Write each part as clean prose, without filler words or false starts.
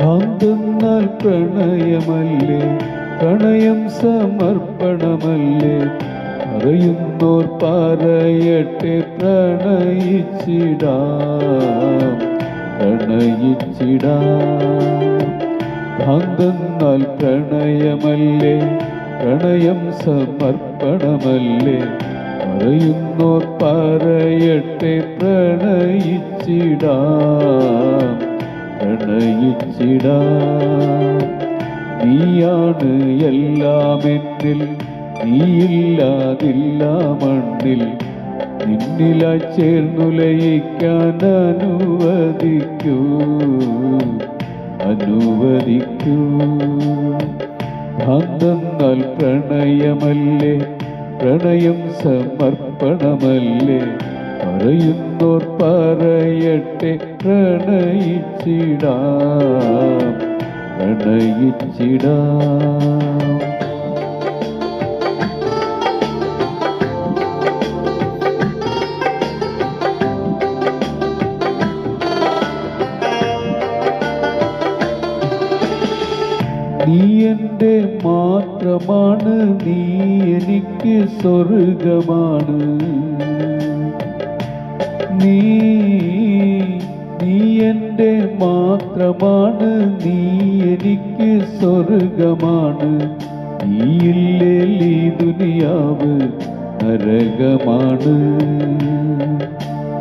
ഭ്രാന്തെന്നാൽ പ്രണയമല്ലേ, പ്രണയം സമർപ്പണമല്ലേ, പറയുന്നോർ പറയട്ടെ പ്രണയിച്ചിടാം, പ്രണയിച്ചിടാം. ഭ്രാന്തെന്നാൽ പ്രണയമല്ലേ, പ്രണയം സമർപ്പണമല്ലേ, പറയുന്നോർ പറയട്ടെ പ്രണയിച്ചിടാം, പ്രണയിച്ചിടാം. നീയാണ് എല്ലാം എന്നിൽ, നീയില്ലാതില്ല മണ്ണിൽ, നിന്നിലായി ചേർന്നുലയിക്കാൻ അനുവദിക്കൂ, അനുവദിക്കൂ. ഭ്രാന്തെന്നാൽ പ്രണയമല്ലേ, പ്രണയം സമർപ്പണമല്ലേ, പറയുന്നോർ പറയട്ടെ പ്രണയിച്ചിടാം, പ്രണയിച്ചിടാം. നീ എൻ്റെ മാത്രമാണ്, നീ എനിക്ക് സ്വർഗമാണ്. നീ എൻ്റെ മാത്രമാണ്, നീ എനിക്ക് സ്വർഗമാണ്. നീയില്ലേൽ ഈ ദുനിയാവ് നരകമാണ്,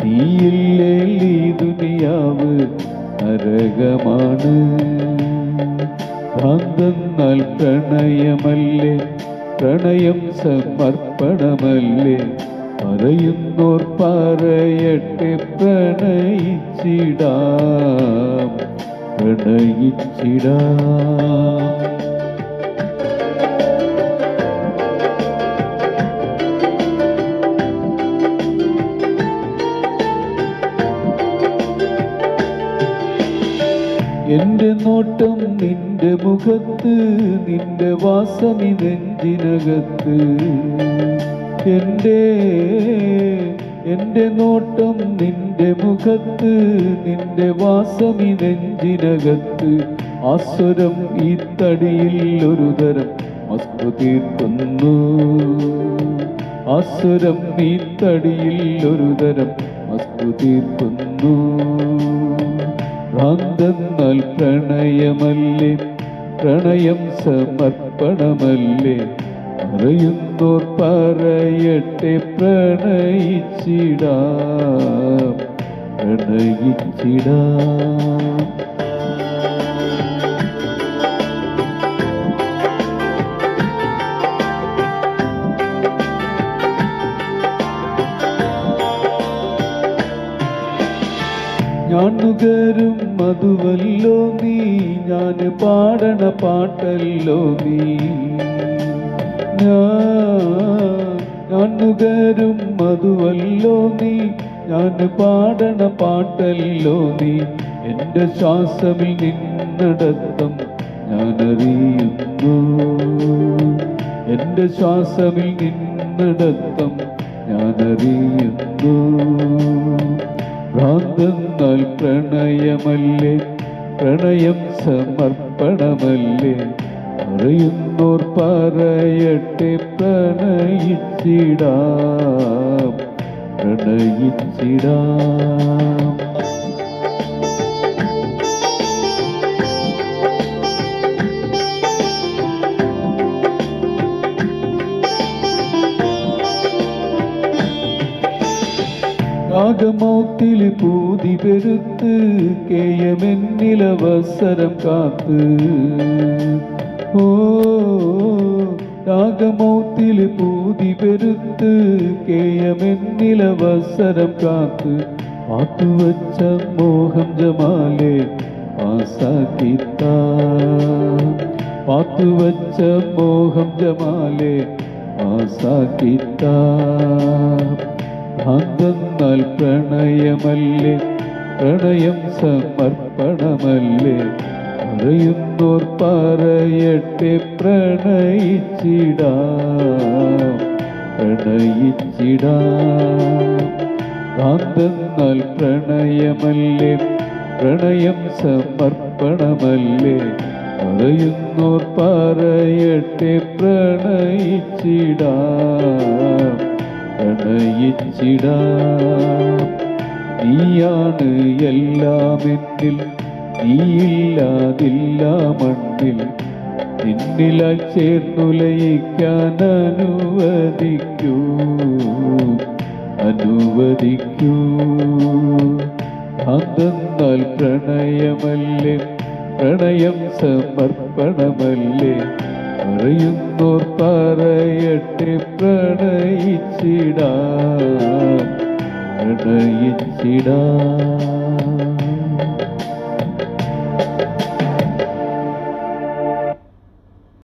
നീയില്ലേൽ ഈ ദുനിയാവ് നരകമാണ്. ഭ്രാന്തെന്നാൽ പ്രണയമല്ലേ, പ്രണയം സമർപ്പണമല്ലേ, പറയുന്നോർ പറയട്ടെ പ്രണയിച്ചിടാം, പ്രണയിച്ചിടാം. എൻ്റെ നോട്ടം നിന്റെ മുഖത്ത്, നിന്റെ വാസമി നെഞ്ചിനകത്ത്. എൻ്റെ നോട്ടം നിന്റെ മുഖത്ത്, നിന്റെ വാസമി നെഞ്ചിനകത്ത്. ആസ്വരം ഈ തടിയിൽ ഒരു തരം മസ്തു തീർക്കുന്നു, ആസ്വരം ഈ തടിയിൽ ഒരു തരം മസ്തു തീർക്കുന്നു. ഭ്രാന്തെന്നാൽ പ്രണയമല്ലേ, പ്രണയം സമർപ്പണമല്ലേ, പറയുന്നോർ പറയട്ടെ പ്രണയിച്ചിടാം, പ്രണയിച്ചിടാം. ഞാൻ നുകരും മധുവല്ലോ നീ, ഞാൻ പാടണ പാട്ടല്ലോ നീ. ഞാൻ നുകരും മധുവല്ലോ നീ, ഞാൻ പാടണ പാട്ടല്ലോ നീ. എൻ്റെ ശ്വാസമിൽ നിന്നടത്തം ഞാനറിയുന്നു, എൻ്റെ ശ്വാസമിൽ നിന്നടത്തം ഞാനറിയുന്നു. ഭ്രാന്തെന്നാൽ പ്രണയമല്ലേ, പ്രണയം സമർപ്പണമല്ലേ, പറയുന്നോർ പറയട്ടെ പ്രണയിച്ചിടാം, പ്രണയിച്ചിടാം. രാഗമൗത്തിൽ പൂതി പെരുത്ത്, കേയമെന്നിലവസരം കാത്ത്. ഓ രാഗമൗത്തിൽ പൂതി പെരുത്ത്, കേയമെന്നിലവസരം കാത്ത്. പാത്തുവച്ച മോഹം ജമാലെ പാസാക്കിത്ത, പാത്തുവച്ച മോഹം ജമാലെ പാസാക്കിത്ത. ഭ്രാന്തെന്നാൽ പ്രണയമല്ലേ, പ്രണയം സമർപ്പണമല്ലേ, പറയുന്നോർ പറയട്ടെ പ്രണയിച്ചിടാം, പ്രണയിച്ചിടാം. ഭ്രാന്തെന്നാൽ പ്രണയമല്ലേ, പ്രണയം സമർപ്പണമല്ലേ പറയുന്നോർ പറയട്ടെ പ്രണയിച്ചിടാം പ്രണയിച്ചിടാം നീയാണ് എല്ലാം എന്നിൽ നീയില്ലാതില്ല മണ്ണിൽ നിന്നിലാൽ ചേർന്നുലയിക്കാൻ അനുവദിക്കൂ അനുവദിക്കൂ അതെന്നാൽ പ്രണയമല്ലേ പ്രണയം സമർപ്പണമല്ലേ പറയുന്നോർ പറയട്ടെ പ്രണയിച്ചിടാം പ്രണയിച്ചിടാം